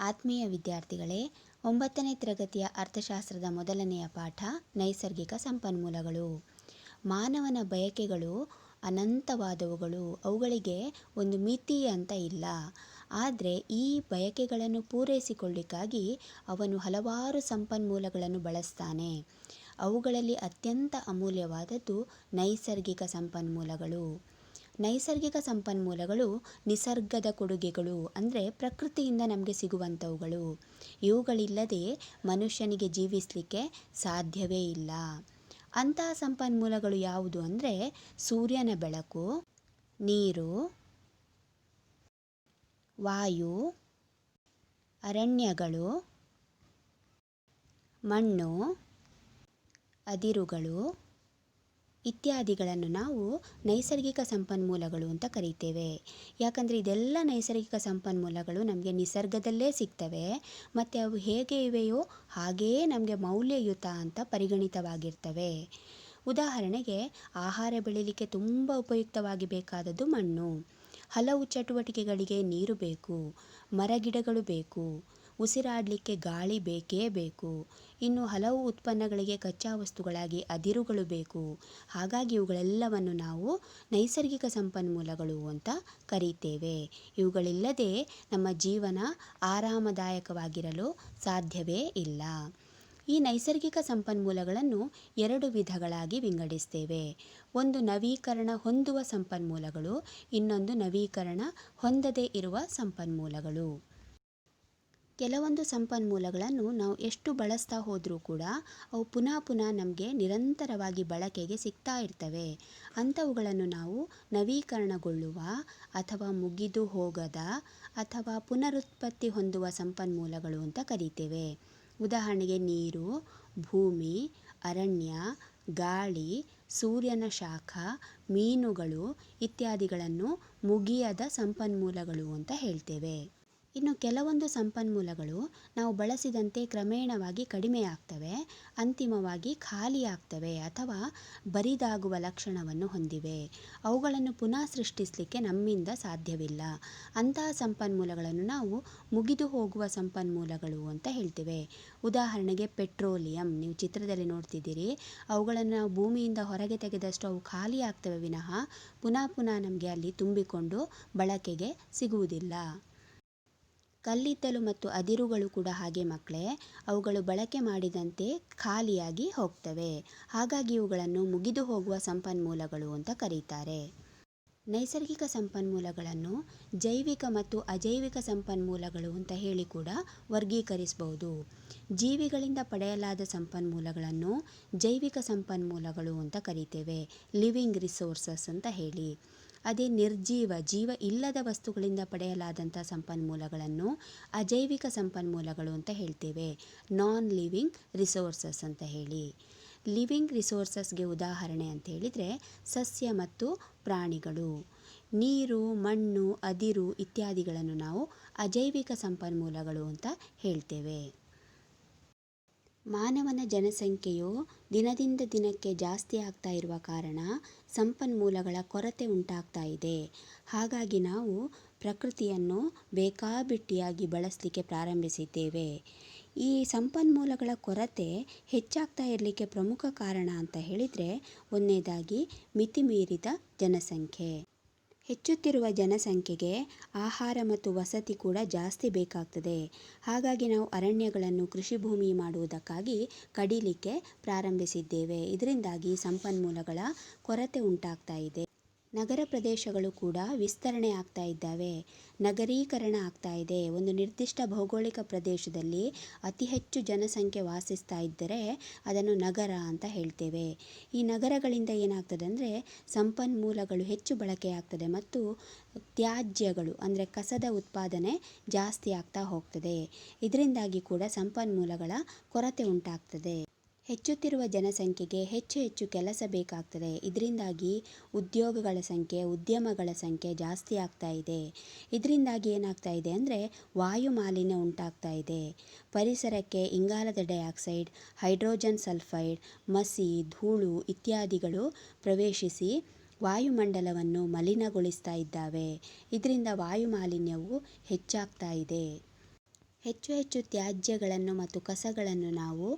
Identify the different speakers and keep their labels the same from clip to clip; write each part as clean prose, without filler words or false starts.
Speaker 1: ಆತ್ಮೀಯ ವಿದ್ಯಾರ್ಥಿಗಳೇ, 9ನೇ ತರಗತಿಯ ಅರ್ಥಶಾಸ್ತ್ರದ ಮೊದಲನೆಯ ಪಾಠ ನೈಸರ್ಗಿಕ ಸಂಪನ್ಮೂಲಗಳು. ಮಾನವನ ಬಯಕೆಗಳು ಅನಂತವಾದವುಗಳು. ಅವುಗಳಿಗೆ ಒಂದು ಮಿತಿ ಅಂತ ಇಲ್ಲ. ಆದರೆ ಈ ಬಯಕೆಗಳನ್ನು ಪೂರೈಸಿಕೊಳ್ಳಿಕ್ಕಾಗಿ ಅವನು ಹಲವಾರು ಸಂಪನ್ಮೂಲಗಳನ್ನು ಬಳಸ್ತಾನೆ. ಅವುಗಳಲ್ಲಿ ಅತ್ಯಂತ ಅಮೂಲ್ಯವಾದದ್ದು ನೈಸರ್ಗಿಕ ಸಂಪನ್ಮೂಲಗಳು. ನೈಸರ್ಗಿಕ ಸಂಪನ್ಮೂಲಗಳು ನಿಸರ್ಗದ ಕೊಡುಗೆಗಳು, ಅಂದರೆ ಪ್ರಕೃತಿಯಿಂದ ನಮಗೆ ಸಿಗುವಂಥವುಗಳು. ಇವುಗಳಿಲ್ಲದೆ ಮನುಷ್ಯನಿಗೆ ಜೀವಿಸಲಿಕ್ಕೆ ಸಾಧ್ಯವೇ ಇಲ್ಲ. ಅಂತಹ ಸಂಪನ್ಮೂಲಗಳು ಯಾವುದು ಅಂದರೆ ಸೂರ್ಯನ ಬೆಳಕು, ನೀರು, ವಾಯು, ಅರಣ್ಯಗಳು, ಮಣ್ಣು, ಅದಿರುಗಳು ಇತ್ಯಾದಿಗಳನ್ನು ನಾವು ನೈಸರ್ಗಿಕ ಸಂಪನ್ಮೂಲಗಳು ಅಂತ ಕರೀತೇವೆ. ಯಾಕಂದರೆ ಇದೆಲ್ಲ ನೈಸರ್ಗಿಕ ಸಂಪನ್ಮೂಲಗಳು ನಮಗೆ ನಿಸರ್ಗದಲ್ಲೇ ಸಿಗ್ತವೆ ಮತ್ತು ಅವು ಹೇಗೆ ಇವೆಯೋ ಹಾಗೆಯೇ ನಮಗೆ ಮೌಲ್ಯಯುತ ಅಂತ ಪರಿಗಣಿತವಾಗಿರ್ತವೆ. ಉದಾಹರಣೆಗೆ, ಆಹಾರ ಬೆಳೀಲಿಕ್ಕೆ ತುಂಬ ಉಪಯುಕ್ತವಾಗಿ ಬೇಕಾದದ್ದು ಮಣ್ಣು. ಹಲವು ಚಟುವಟಿಕೆಗಳಿಗೆ ನೀರು ಬೇಕು, ಮರಗಿಡಗಳು ಬೇಕು, ಉಸಿರಾಡಲಿಕ್ಕೆ ಗಾಳಿ ಬೇಕೇ ಬೇಕು. ಇನ್ನು ಹಲವು ಉತ್ಪನ್ನಗಳಿಗೆ ಕಚ್ಚಾ ವಸ್ತುಗಳಾಗಿ ಅದಿರುಗಳು ಬೇಕು. ಹಾಗಾಗಿ ಇವುಗಳೆಲ್ಲವನ್ನು ನಾವು ನೈಸರ್ಗಿಕ ಸಂಪನ್ಮೂಲಗಳು ಅಂತ ಕರೀತೇವೆ. ಇವುಗಳಿಲ್ಲದೆ ನಮ್ಮ ಜೀವನ ಆರಾಮದಾಯಕವಾಗಿರಲು ಸಾಧ್ಯವೇ ಇಲ್ಲ. ಈ ನೈಸರ್ಗಿಕ ಸಂಪನ್ಮೂಲಗಳನ್ನು 2 ವಿಧಗಳಾಗಿ ವಿಂಗಡಿಸ್ತೇವೆ. ಒಂದು ನವೀಕರಣ ಹೊಂದುವ ಸಂಪನ್ಮೂಲಗಳು, ಇನ್ನೊಂದು ನವೀಕರಣ ಹೊಂದದೇ ಇರುವ ಸಂಪನ್ಮೂಲಗಳು. ಕೆಲವೊಂದು ಸಂಪನ್ಮೂಲಗಳನ್ನು ನಾವು ಎಷ್ಟು ಬಳಸ್ತಾ ಹೋದರೂ ಕೂಡ ಅವು ಪುನಃ ನಮಗೆ ನಿರಂತರವಾಗಿ ಬಳಕೆಗೆ ಸಿಗ್ತಾ ಇರ್ತವೆ. ಅಂಥವುಗಳನ್ನು ನಾವು ನವೀಕರಣಗೊಳ್ಳುವ ಅಥವಾ ಮುಗಿದು ಹೋಗದ ಅಥವಾ ಪುನರುತ್ಪತ್ತಿ ಹೊಂದುವ ಸಂಪನ್ಮೂಲಗಳು ಅಂತ ಕರೀತೇವೆ. ಉದಾಹರಣೆಗೆ ನೀರು, ಭೂಮಿ, ಅರಣ್ಯ, ಗಾಳಿ, ಸೂರ್ಯನ ಶಾಖ, ಮೀನುಗಳು ಇತ್ಯಾದಿಗಳನ್ನು ಮುಗಿಯದ ಸಂಪನ್ಮೂಲಗಳು ಅಂತ ಹೇಳ್ತೇವೆ. ಇನ್ನು ಕೆಲವೊಂದು ಸಂಪನ್ಮೂಲಗಳು ನಾವು ಬಳಸಿದಂತೆ ಕ್ರಮೇಣವಾಗಿ ಕಡಿಮೆಯಾಗ್ತವೆ, ಅಂತಿಮವಾಗಿ ಖಾಲಿಯಾಗ್ತವೆ ಅಥವಾ ಬರಿದಾಗುವ ಲಕ್ಷಣವನ್ನು ಹೊಂದಿವೆ. ಅವುಗಳನ್ನು ಪುನಃ ಸೃಷ್ಟಿಸಲಿಕ್ಕೆ ನಮ್ಮಿಂದ ಸಾಧ್ಯವಿಲ್ಲ. ಅಂತಹ ಸಂಪನ್ಮೂಲಗಳನ್ನು ನಾವು ಮುಗಿದು ಹೋಗುವ ಸಂಪನ್ಮೂಲಗಳು ಅಂತ ಹೇಳ್ತೇವೆ. ಉದಾಹರಣೆಗೆ ಪೆಟ್ರೋಲಿಯಂ, ನೀವು ಚಿತ್ರದಲ್ಲಿ ನೋಡ್ತಿದ್ದೀರಿ. ಅವುಗಳನ್ನು ನಾವು ಭೂಮಿಯಿಂದ ಹೊರಗೆ ತೆಗೆದಷ್ಟು ಅವು ಖಾಲಿ ಆಗ್ತವೆ ವಿನಃ ಪುನಃ ನಮಗೆ ಅಲ್ಲಿ ತುಂಬಿಕೊಂಡು ಬಳಕೆಗೆ ಸಿಗುವುದಿಲ್ಲ. ಕಲ್ಲಿದ್ದಲು ಮತ್ತು ಅದಿರುಗಳು ಕೂಡ ಹಾಗೆ ಮಕ್ಕಳೇ, ಅವುಗಳು ಬಳಕೆ ಮಾಡಿದಂತೆ ಖಾಲಿಯಾಗಿ ಹೋಗ್ತವೆ. ಹಾಗಾಗಿ ಇವುಗಳನ್ನು ಮುಗಿದು ಹೋಗುವ ಸಂಪನ್ಮೂಲಗಳು ಅಂತ ಕರೀತಾರೆ. ನೈಸರ್ಗಿಕ ಸಂಪನ್ಮೂಲಗಳನ್ನು ಜೈವಿಕ ಮತ್ತು ಅಜೈವಿಕ ಸಂಪನ್ಮೂಲಗಳು ಅಂತ ಹೇಳಿ ಕೂಡ ವರ್ಗೀಕರಿಸಬಹುದು. ಜೀವಿಗಳಿಂದ ಪಡೆಯಲಾದ ಸಂಪನ್ಮೂಲಗಳನ್ನು ಜೈವಿಕ ಸಂಪನ್ಮೂಲಗಳು ಅಂತ ಕರೀತೇವೆ, ಲಿವಿಂಗ್ ರಿಸೋರ್ಸಸ್ ಅಂತ ಹೇಳಿ. ಅದೇ ನಿರ್ಜೀವ, ಜೀವ ಇಲ್ಲದ ವಸ್ತುಗಳಿಂದ ಪಡೆಯಲಾದಂಥ ಸಂಪನ್ಮೂಲಗಳನ್ನು ಅಜೈವಿಕ ಸಂಪನ್ಮೂಲಗಳು ಅಂತ ಹೇಳ್ತೇವೆ, ನಾನ್ ಲಿವಿಂಗ್ ರಿಸೋರ್ಸಸ್ ಅಂತ ಹೇಳಿ. ಲಿವಿಂಗ್ ರಿಸೋರ್ಸಸ್ಗೆ ಉದಾಹರಣೆ ಅಂತ ಹೇಳಿದರೆ ಸಸ್ಯ ಮತ್ತು ಪ್ರಾಣಿಗಳು. ನೀರು, ಮಣ್ಣು, ಅದಿರು ಇತ್ಯಾದಿಗಳನ್ನು ನಾವು ಅಜೈವಿಕ ಸಂಪನ್ಮೂಲಗಳು ಅಂತ ಹೇಳ್ತೇವೆ. ಮಾನವನ ಜನಸಂಖ್ಯೆಯು ದಿನದಿಂದ ದಿನಕ್ಕೆ ಜಾಸ್ತಿ ಆಗ್ತಾ ಇರುವ ಕಾರಣ ಸಂಪನ್ಮೂಲಗಳ ಕೊರತೆ ಉಂಟಾಗ್ತಾ ಇದೆ. ಹಾಗಾಗಿ ನಾವು ಪ್ರಕೃತಿಯನ್ನು ಬೇಕಾಬಿಟ್ಟಿಯಾಗಿ ಬಳಸಲಿಕ್ಕೆ ಪ್ರಾರಂಭಿಸಿದ್ದೇವೆ. ಈ ಸಂಪನ್ಮೂಲಗಳ ಕೊರತೆ ಹೆಚ್ಚಾಗ್ತಾ ಇರಲಿಕ್ಕೆ ಪ್ರಮುಖ ಕಾರಣ ಅಂತ ಹೇಳಿದರೆ, ಒಂದನೇದಾಗಿ ಮಿತಿಮೀರಿದ ಜನಸಂಖ್ಯೆ. ಹೆಚ್ಚುತ್ತಿರುವ ಜನಸಂಖ್ಯೆಗೆ ಆಹಾರ ಮತ್ತು ವಸತಿ ಕೂಡ ಜಾಸ್ತಿ ಬೇಕಾಗ್ತದೆ. ಹಾಗಾಗಿ ನಾವು ಅರಣ್ಯಗಳನ್ನು ಕೃಷಿ ಭೂಮಿ ಮಾಡುವುದಕ್ಕಾಗಿ ಕಡಿಲಿಕ್ಕೆ ಪ್ರಾರಂಭಿಸಿದ್ದೇವೆ. ಇದರಿಂದಾಗಿ ಸಂಪನ್ಮೂಲಗಳ ಕೊರತೆ ಉಂಟಾಗ್ತಾ ಇದೆ. ನಗರ ಪ್ರದೇಶಗಳು ಕೂಡ ವಿಸ್ತರಣೆ ಆಗ್ತಾ ಇದ್ದಾವೆ, ನಗರೀಕರಣ ಆಗ್ತಾ ಇದೆ. ಒಂದು ನಿರ್ದಿಷ್ಟ ಭೌಗೋಳಿಕ ಪ್ರದೇಶದಲ್ಲಿ ಅತಿ ಹೆಚ್ಚು ಜನಸಂಖ್ಯೆ ವಾಸಿಸ್ತಾ ಇದ್ದರೆ ಅದನ್ನು ನಗರ ಅಂತ ಹೇಳ್ತೇವೆ. ಈ ನಗರಗಳಿಂದ ಏನಾಗ್ತದೆ ಅಂದರೆ ಸಂಪನ್ಮೂಲಗಳು ಹೆಚ್ಚು ಬಳಕೆಯಾಗ್ತದೆ ಮತ್ತು ತ್ಯಾಜ್ಯಗಳು ಅಂದರೆ ಕಸದ ಉತ್ಪಾದನೆ ಜಾಸ್ತಿ ಆಗ್ತಾ ಹೋಗ್ತದೆ. ಇದರಿಂದಾಗಿ ಕೂಡ ಸಂಪನ್ಮೂಲಗಳ ಕೊರತೆ ಉಂಟಾಗ್ತದೆ. ಹೆಚ್ಚುತ್ತಿರುವ ಜನಸಂಖ್ಯೆಗೆ ಹೆಚ್ಚು ಕೆಲಸ ಬೇಕಾಗ್ತದೆ. ಇದರಿಂದಾಗಿ ಉದ್ಯೋಗಗಳ ಸಂಖ್ಯೆ, ಉದ್ಯಮಗಳ ಸಂಖ್ಯೆ ಜಾಸ್ತಿ ಆಗ್ತಾ ಇದೆ. ಇದರಿಂದಾಗಿ ಏನಾಗ್ತಾ ಇದೆ ಅಂದರೆ ವಾಯು ಮಾಲಿನ್ಯ ಉಂಟಾಗ್ತಾ ಇದೆ. ಪರಿಸರಕ್ಕೆ ಇಂಗಾಲದ ಡೈಆಕ್ಸೈಡ್, ಹೈಡ್ರೋಜನ್ ಸಲ್ಫೈಡ್, ಮಸಿ, ಧೂಳು ಇತ್ಯಾದಿಗಳು ಪ್ರವೇಶಿಸಿ ವಾಯುಮಂಡಲವನ್ನು ಮಲಿನಗೊಳಿಸ್ತಾ ಇದ್ದಾವೆ. ಇದರಿಂದ ವಾಯು ಮಾಲಿನ್ಯವು ಹೆಚ್ಚಾಗ್ತಾ ಇದೆ. ಹೆಚ್ಚು ಹೆಚ್ಚು ತ್ಯಾಜ್ಯಗಳನ್ನು ಮತ್ತು ಕಸಗಳನ್ನು ನಾವು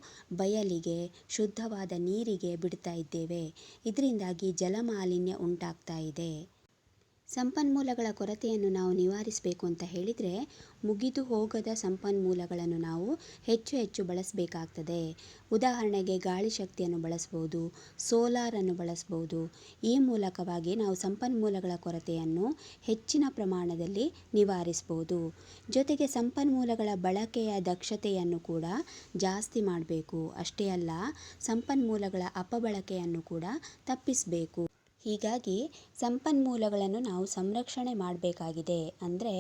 Speaker 1: ಬಯಲಿಗೆ, ಶುದ್ಧವಾದ ನೀರಿಗೆ ಬಿಡ್ತಾ ಇದ್ದೇವೆ. ಇದರಿಂದಾಗಿ ಜಲಮಾಲಿನ್ಯ ಉಂಟಾಗ್ತಾ ಇದೆ. ಸಂಪನ್ಮೂಲಗಳ ಕೊರತೆಯನ್ನು ನಾವು ನಿವಾರಿಸಬೇಕು ಅಂತ ಹೇಳಿದರೆ, ಮುಗಿದು ಹೋಗದ ಸಂಪನ್ಮೂಲಗಳನ್ನು ನಾವು ಹೆಚ್ಚು ಹೆಚ್ಚು ಬಳಸಬೇಕಾಗ್ತದೆ. ಉದಾಹರಣೆಗೆ ಗಾಳಿ ಶಕ್ತಿಯನ್ನು ಬಳಸ್ಬೋದು, ಸೋಲಾರನ್ನು ಬಳಸ್ಬೋದು. ಈ ಮೂಲಕವಾಗಿ ನಾವು ಸಂಪನ್ಮೂಲಗಳ ಕೊರತೆಯನ್ನು ಹೆಚ್ಚಿನ ಪ್ರಮಾಣದಲ್ಲಿ ನಿವಾರಿಸ್ಬೋದು. ಜೊತೆಗೆ ಸಂಪನ್ಮೂಲಗಳ ಬಳಕೆಯ ದಕ್ಷತೆಯನ್ನು ಕೂಡ ಜಾಸ್ತಿ ಮಾಡಬೇಕು. ಅಷ್ಟೇ ಅಲ್ಲ, ಸಂಪನ್ಮೂಲಗಳ ಅಪಬಳಕೆಯನ್ನು ಕೂಡ ತಪ್ಪಿಸಬೇಕು. ಹೀಗಾಗಿ ಸಂಪನ್ಮೂಲಗಳನ್ನು ನಾವು ಸಂರಕ್ಷಣೆ ಮಾಡಬೇಕಾಗಿದೆ. ಅಂದರೆ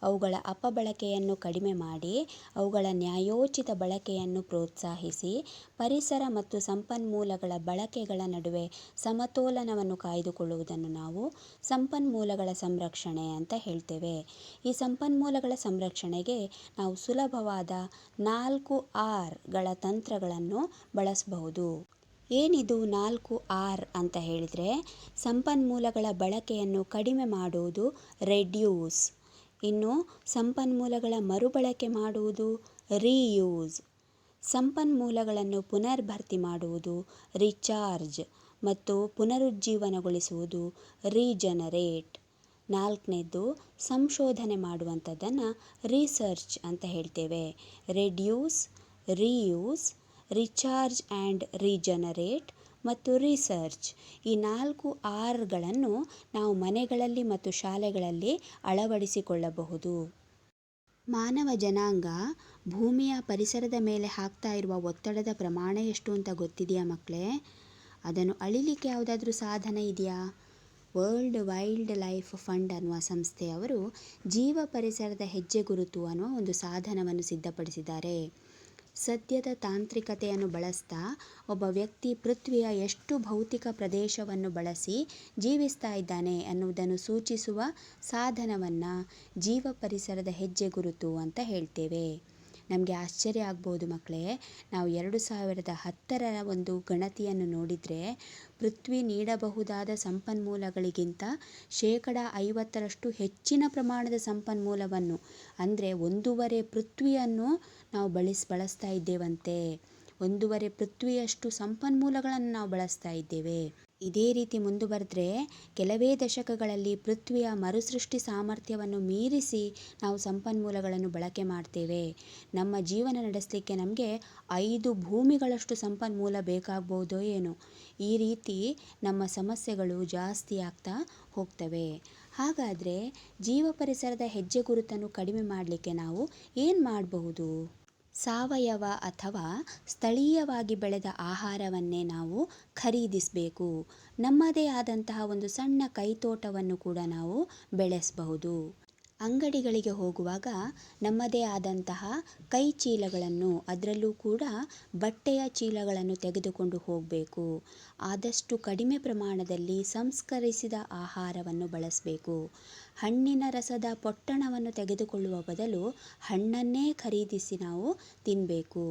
Speaker 1: ಅವುಗಳ ಅಪಬಳಕೆಯನ್ನು ಕಡಿಮೆ ಮಾಡಿ ಅವುಗಳ ನ್ಯಾಯೋಚಿತ ಬಳಕೆಯನ್ನು ಪ್ರೋತ್ಸಾಹಿಸಿ ಪರಿಸರ ಮತ್ತು ಸಂಪನ್ಮೂಲಗಳ ಬಳಕೆಗಳ ನಡುವೆ ಸಮತೋಲನವನ್ನು ಕಾಯ್ದುಕೊಳ್ಳುವುದನ್ನು ನಾವು ಸಂಪನ್ಮೂಲಗಳ ಸಂರಕ್ಷಣೆ ಅಂತ ಹೇಳ್ತೇವೆ. ಈ ಸಂಪನ್ಮೂಲಗಳ ಸಂರಕ್ಷಣೆಗೆ ನಾವು ಸುಲಭವಾದ 4Rಗಳ ತಂತ್ರಗಳನ್ನು ಬಳಸಬಹುದು. ಏನಿದು 4R ಅಂತ ಹೇಳಿದರೆ, ಸಂಪನ್ಮೂಲಗಳ ಬಳಕೆಯನ್ನು ಕಡಿಮೆ ಮಾಡುವುದು ರೆಡ್ಯೂಸ್, ಇನ್ನು ಸಂಪನ್ಮೂಲಗಳ ಮರುಬಳಕೆ ಮಾಡುವುದು ರೀಯೂಸ್, ಸಂಪನ್ಮೂಲಗಳನ್ನು ಪುನರ್ಭರ್ತಿ ಮಾಡುವುದು ರೀಚಾರ್ಜ್ ಮತ್ತು ಪುನರುಜ್ಜೀವನಗೊಳಿಸುವುದು ರೀಜನರೇಟ್. 4ನೇದು ಸಂಶೋಧನೆ ಮಾಡುವಂಥದ್ದನ್ನು ರಿಸರ್ಚ್ ಅಂತ ಹೇಳ್ತೇವೆ. Reduce, reuse, recharge and regenerate ಮತ್ತು ರಿಸರ್ಚ್, ಈ 4Rಗಳನ್ನು ನಾವು ಮನೆಗಳಲ್ಲಿ ಮತ್ತು ಶಾಲೆಗಳಲ್ಲಿ ಅಳವಡಿಸಿಕೊಳ್ಳಬಹುದು. ಮಾನವ ಜನಾಂಗ ಭೂಮಿಯ ಪರಿಸರದ ಮೇಲೆ ಹಾಕ್ತಾ ಇರುವ ಒತ್ತಡದ ಪ್ರಮಾಣ ಎಷ್ಟು ಅಂತ ಗೊತ್ತಿದೆಯಾ ಮಕ್ಕಳೇ? ಅದನ್ನು ಅಳಿಲಿಕ್ಕೆ ಯಾವುದಾದ್ರೂ ಸಾಧನ ಇದೆಯಾ? ವರ್ಲ್ಡ್ ವೈಲ್ಡ್ ಲೈಫ್ ಫಂಡ್ ಅನ್ನುವ ಸಂಸ್ಥೆಯವರು ಜೀವ ಪರಿಸರದ ಹೆಜ್ಜೆಗುರುತು ಅನ್ನುವ ಒಂದು ಸಾಧನವನ್ನು ಸಿದ್ಧಪಡಿಸಿದ್ದಾರೆ. ಸದ್ಯದ ತಾಂತ್ರಿಕತೆಯನ್ನು ಬಳಸ್ತಾ ಒಬ್ಬ ವ್ಯಕ್ತಿ ಪೃಥ್ವಿಯ ಎಷ್ಟು ಭೌತಿಕ ಪ್ರದೇಶವನ್ನು ಬಳಸಿ ಜೀವಿಸ್ತಾ ಇದ್ದಾನೆ ಅನ್ನುವುದನ್ನು ಸೂಚಿಸುವ ಸಾಧನವನ್ನು ಜೀವ ಪರಿಸರದ ಹೆಜ್ಜೆಗುರುತು ಅಂತ ಹೇಳ್ತೇವೆ. ನಮಗೆ ಆಶ್ಚರ್ಯ ಆಗ್ಬೋದು ಮಕ್ಕಳೇ, ನಾವು 2010ರ ಒಂದು ಗಣತಿಯನ್ನು ನೋಡಿದರೆ ಪೃಥ್ವಿ ನೀಡಬಹುದಾದ ಸಂಪನ್ಮೂಲಗಳಿಗಿಂತ 50% ಹೆಚ್ಚಿನ ಪ್ರಮಾಣದ ಸಂಪನ್ಮೂಲವನ್ನು, ಅಂದರೆ 1.5 ಪೃಥ್ವಿಯನ್ನು ನಾವು ಬಳಸ್ತಾ ಇದ್ದೇವಂತೆ. 1.5 ಪೃಥ್ವಿಯಷ್ಟು ಸಂಪನ್ಮೂಲಗಳನ್ನು ನಾವು ಬಳಸ್ತಾ ಇದ್ದೇವೆ. ಇದೇ ರೀತಿ ಮುಂದುವರೆದ್ರೆ ಕೆಲವೇ ದಶಕಗಳಲ್ಲಿ ಪೃಥ್ವಿಯ ಮರುಸೃಷ್ಟಿ ಸಾಮರ್ಥ್ಯವನ್ನು ಮೀರಿಸಿ ನಾವು ಸಂಪನ್ಮೂಲಗಳನ್ನು ಬಳಕೆ ಮಾಡ್ತೇವೆ. ನಮ್ಮ ಜೀವನ ನಡೆಸಲಿಕ್ಕೆ ನಮಗೆ 5 ಭೂಮಿಗಳಷ್ಟು ಸಂಪನ್ಮೂಲ ಬೇಕಾಗ್ಬೋದೋ ಏನೋ. ಈ ರೀತಿ ನಮ್ಮ ಸಮಸ್ಯೆಗಳು ಜಾಸ್ತಿ ಆಗ್ತಾ ಹೋಗ್ತವೆ. ಹಾಗಾದರೆ ಜೀವ ಪರಿಸರದ ಹೆಜ್ಜೆಗುರುತನ್ನು ಕಡಿಮೆ ಮಾಡಲಿಕ್ಕೆ ನಾವು ಏನು ಮಾಡಬಹುದು? ಸಾವಯವ ಅಥವಾ ಸ್ಥಳೀಯವಾಗಿ ಬೆಳೆದ ಆಹಾರವನ್ನೇ ನಾವು ಖರೀದಿಸಬೇಕು. ನಮ್ಮದೇ ಆದಂತಹ ಒಂದು ಸಣ್ಣ ಕೈತೋಟವನ್ನು ಕೂಡ ನಾವು ಬೆಳೆಸಬಹುದು. ಅಂಗಡಿಗಳಿಗೆ ಹೋಗುವಾಗ ನಮ್ಮದೇ ಆದಂತಹ ಕೈ ಚೀಲಗಳನ್ನು, ಅದರಲ್ಲೂ ಕೂಡ ಬಟ್ಟೆಯ ಚೀಲಗಳನ್ನು ತೆಗೆದುಕೊಂಡು ಹೋಗಬೇಕು. ಆದಷ್ಟು ಕಡಿಮೆ ಪ್ರಮಾಣದಲ್ಲಿ ಸಂಸ್ಕರಿಸಿದ ಆಹಾರವನ್ನು ಬಳಸಬೇಕು. ಹಣ್ಣಿನ ರಸದ ಪೊಟ್ಟಣವನ್ನು ತೆಗೆದುಕೊಳ್ಳುವ ಬದಲು ಹಣ್ಣನ್ನೇ ಖರೀದಿಸಿ ನಾವು ತಿನ್ನಬೇಕು.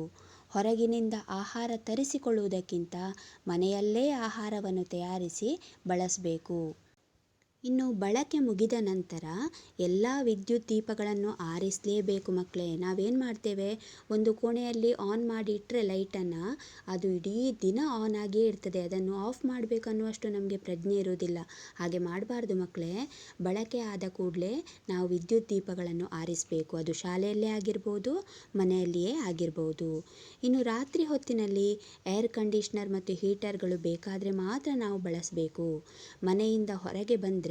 Speaker 1: ಹೊರಗಿನಿಂದ ಆಹಾರ ತರಿಸಿಕೊಳ್ಳುವುದಕ್ಕಿಂತ ಮನೆಯಲ್ಲೇ ಆಹಾರವನ್ನು ತಯಾರಿಸಿ ಬಳಸಬೇಕು. ಇನ್ನು ಬಳಕೆ ಮುಗಿದ ನಂತರ ಎಲ್ಲ ವಿದ್ಯುತ್ ದೀಪಗಳನ್ನು ಆರಿಸಲೇಬೇಕು ಮಕ್ಕಳೇ. ನಾವೇನು ಮಾಡ್ತೇವೆ, ಒಂದು ಕೋಣೆಯಲ್ಲಿ ಆನ್ ಮಾಡಿ ಇಟ್ಟರೆ ಲೈಟನ್ನು, ಅದು ಇಡೀ ದಿನ ಆನ್ ಆಗೇ ಇರ್ತದೆ. ಅದನ್ನು ಆಫ್ ಮಾಡಬೇಕನ್ನುವಷ್ಟು ನಮಗೆ ಪ್ರಜ್ಞೆ ಇರುವುದಿಲ್ಲ. ಹಾಗೆ ಮಾಡಬಾರ್ದು ಮಕ್ಕಳೇ. ಬಳಕೆ ಆದ ಕೂಡಲೇ ನಾವು ವಿದ್ಯುತ್ ದೀಪಗಳನ್ನು ಆರಿಸಬೇಕು. ಅದು ಶಾಲೆಯಲ್ಲೇ ಆಗಿರ್ಬೋದು, ಮನೆಯಲ್ಲಿಯೇ ಆಗಿರ್ಬೋದು. ಇನ್ನು ರಾತ್ರಿ ಹೊತ್ತಿನಲ್ಲಿ ಏರ್ ಕಂಡೀಷ್ನರ್ ಮತ್ತು ಹೀಟರ್ಗಳು ಬೇಕಾದರೆ ಮಾತ್ರ ನಾವು ಬಳಸಬೇಕು. ಮನೆಯಿಂದ ಹೊರಗೆ ಬಂದರೆ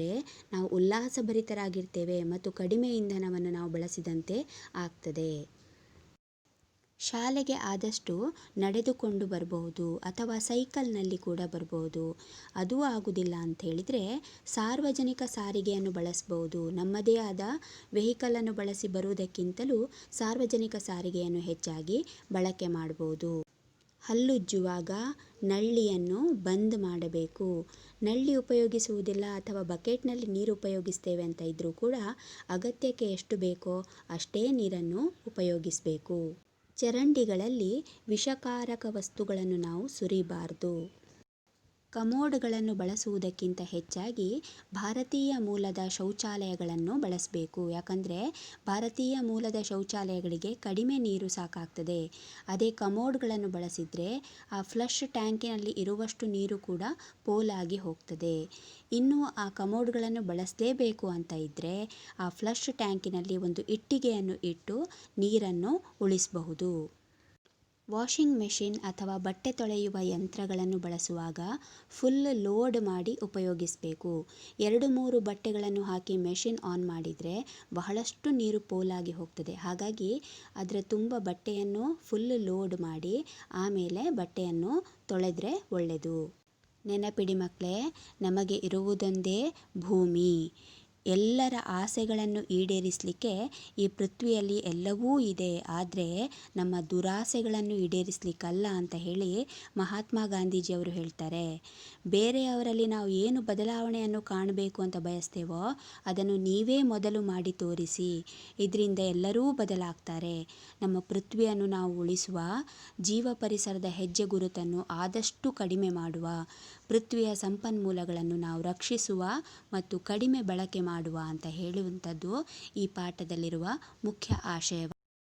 Speaker 1: ನಾವು ಉಲ್ಲಾಸಭರಿತರಾಗಿರ್ತೇವೆ ಮತ್ತು ಕಡಿಮೆ ಇಂಧನವನ್ನು ನಾವು ಬಳಸಿದಂತೆ ಆಗ್ತದೆ. ಶಾಲೆಗೆ ಆದಷ್ಟು ನಡೆದುಕೊಂಡು ಬರಬಹುದು ಅಥವಾ ಸೈಕಲ್ನಲ್ಲಿ ಕೂಡ ಬರಬಹುದು. ಅದೂ ಆಗುವುದಿಲ್ಲ ಅಂತ ಹೇಳಿದರೆ ಸಾರ್ವಜನಿಕ ಸಾರಿಗೆಯನ್ನು ಬಳಸಬಹುದು. ನಮ್ಮದೇ ಆದ ವೆಹಿಕಲನ್ನು ಬಳಸಿ ಬರುವುದಕ್ಕಿಂತಲೂ ಸಾರ್ವಜನಿಕ ಸಾರಿಗೆಯನ್ನು ಹೆಚ್ಚಾಗಿ ಬಳಕೆ ಮಾಡಬಹುದು. ಹಲ್ಲುಜ್ಜುವಾಗ ನಳ್ಳಿಯನ್ನು ಬಂದ್ ಮಾಡಬೇಕು. ನಳ್ಳಿ ಉಪಯೋಗಿಸುವುದಿಲ್ಲ ಅಥವಾ ಬಕೆಟ್ನಲ್ಲಿ ನೀರು ಉಪಯೋಗಿಸ್ತೇವೆ ಅಂತ ಇದ್ದರೂ ಕೂಡ ಅಗತ್ಯಕ್ಕೆ ಎಷ್ಟು ಬೇಕೋ ಅಷ್ಟೇ ನೀರನ್ನು ಉಪಯೋಗಿಸಬೇಕು. ಚರಂಡಿಗಳಲ್ಲಿ ವಿಷಕಾರಕ ವಸ್ತುಗಳನ್ನು ನಾವು ಸುರಿಬಾರದು. ಕಮೋಡ್ಗಳನ್ನು ಬಳಸುವುದಕ್ಕಿಂತ ಹೆಚ್ಚಾಗಿ ಭಾರತೀಯ ಮೂಲದ ಶೌಚಾಲಯಗಳನ್ನು ಬಳಸಬೇಕು. ಯಾಕಂದರೆ ಭಾರತೀಯ ಮೂಲದ ಶೌಚಾಲಯಗಳಿಗೆ ಕಡಿಮೆ ನೀರು ಸಾಕಾಗ್ತದೆ. ಅದೇ ಕಮೋಡ್ಗಳನ್ನು ಬಳಸಿದರೆ ಆ ಫ್ಲಶ್ ಟ್ಯಾಂಕಿನಲ್ಲಿ ಇರುವಷ್ಟು ನೀರು ಕೂಡ ಪೋಲಾಗಿ ಹೋಗ್ತದೆ. ಇನ್ನು ಆ ಕಮೋಡ್ಗಳನ್ನು ಬಳಸಲೇಬೇಕು ಅಂತ ಇದ್ದರೆ ಆ ಫ್ಲಶ್ ಟ್ಯಾಂಕಿನಲ್ಲಿ ಒಂದು ಇಟ್ಟಿಗೆಯನ್ನು ಇಟ್ಟು ನೀರನ್ನು ಉಳಿಸಬಹುದು. ವಾಷಿಂಗ್ ಮೆಷಿನ್ ಅಥವಾ ಬಟ್ಟೆ ತೊಳೆಯುವ ಯಂತ್ರಗಳನ್ನು ಬಳಸುವಾಗ ಫುಲ್ ಲೋಡ್ ಮಾಡಿ ಉಪಯೋಗಿಸಬೇಕು. 2-3 ಬಟ್ಟೆಗಳನ್ನು ಹಾಕಿ ಮೆಷಿನ್ ಆನ್ ಮಾಡಿದರೆ ಬಹಳಷ್ಟು ನೀರು ಪೋಲಾಗಿ ಹೋಗ್ತದೆ. ಹಾಗಾಗಿ ಅದರ ತುಂಬ ಬಟ್ಟೆಯನ್ನು ಫುಲ್ ಲೋಡ್ ಮಾಡಿ ಆಮೇಲೆ ಬಟ್ಟೆಯನ್ನು ತೊಳೆದರೆ ಒಳ್ಳೆಯದು. ನೆನಪಿಡಿ ಮಕ್ಕಳೇ, ನಮಗೆ ಇರುವುದೊಂದೇ ಭೂಮಿ. ಎಲ್ಲರ ಆಸೆಗಳನ್ನು ಈಡೇರಿಸಲಿಕ್ಕೆ ಈ ಪೃಥ್ವಿಯಲ್ಲಿ ಎಲ್ಲವೂ ಇದೆ. ಆದರೆ ನಮ್ಮ ದುರಾಸೆಗಳನ್ನು ಈಡೇರಿಸಲಿಕ್ಕಲ್ಲ ಅಂತ ಹೇಳಿ ಮಹಾತ್ಮ ಗಾಂಧೀಜಿಯವರು ಹೇಳ್ತಾರೆ. ಬೇರೆಯವರಲ್ಲಿ ನಾವು ಏನು ಬದಲಾವಣೆಯನ್ನು ಕಾಣಬೇಕು ಅಂತ ಬಯಸ್ತೇವೋ ಅದನ್ನು ನೀವೇ ಮೊದಲು ಮಾಡಿ ತೋರಿಸಿ. ಇದರಿಂದ ಎಲ್ಲರೂ ಬದಲಾಗ್ತಾರೆ. ನಮ್ಮ ಪೃಥ್ವಿಯನ್ನು ನಾವು ಉಳಿಸುವ, ಜೀವ ಪರಿಸರದ ಹೆಜ್ಜೆ ಗುರುತನ್ನು ಆದಷ್ಟು ಕಡಿಮೆ ಮಾಡುವ, ಪೃಥ್ವಿಯ ಸಂಪನ್ಮೂಲಗಳನ್ನು ನಾವು ರಕ್ಷಿಸುವ ಮತ್ತು ಕಡಿಮೆ ಬಳಕೆ ಮಾಡುವ ಅಂತ ಹೇಳುವಂಥದ್ದು ಈ ಪಾಠದಲ್ಲಿರುವ ಮುಖ್ಯ ಆಶಯ.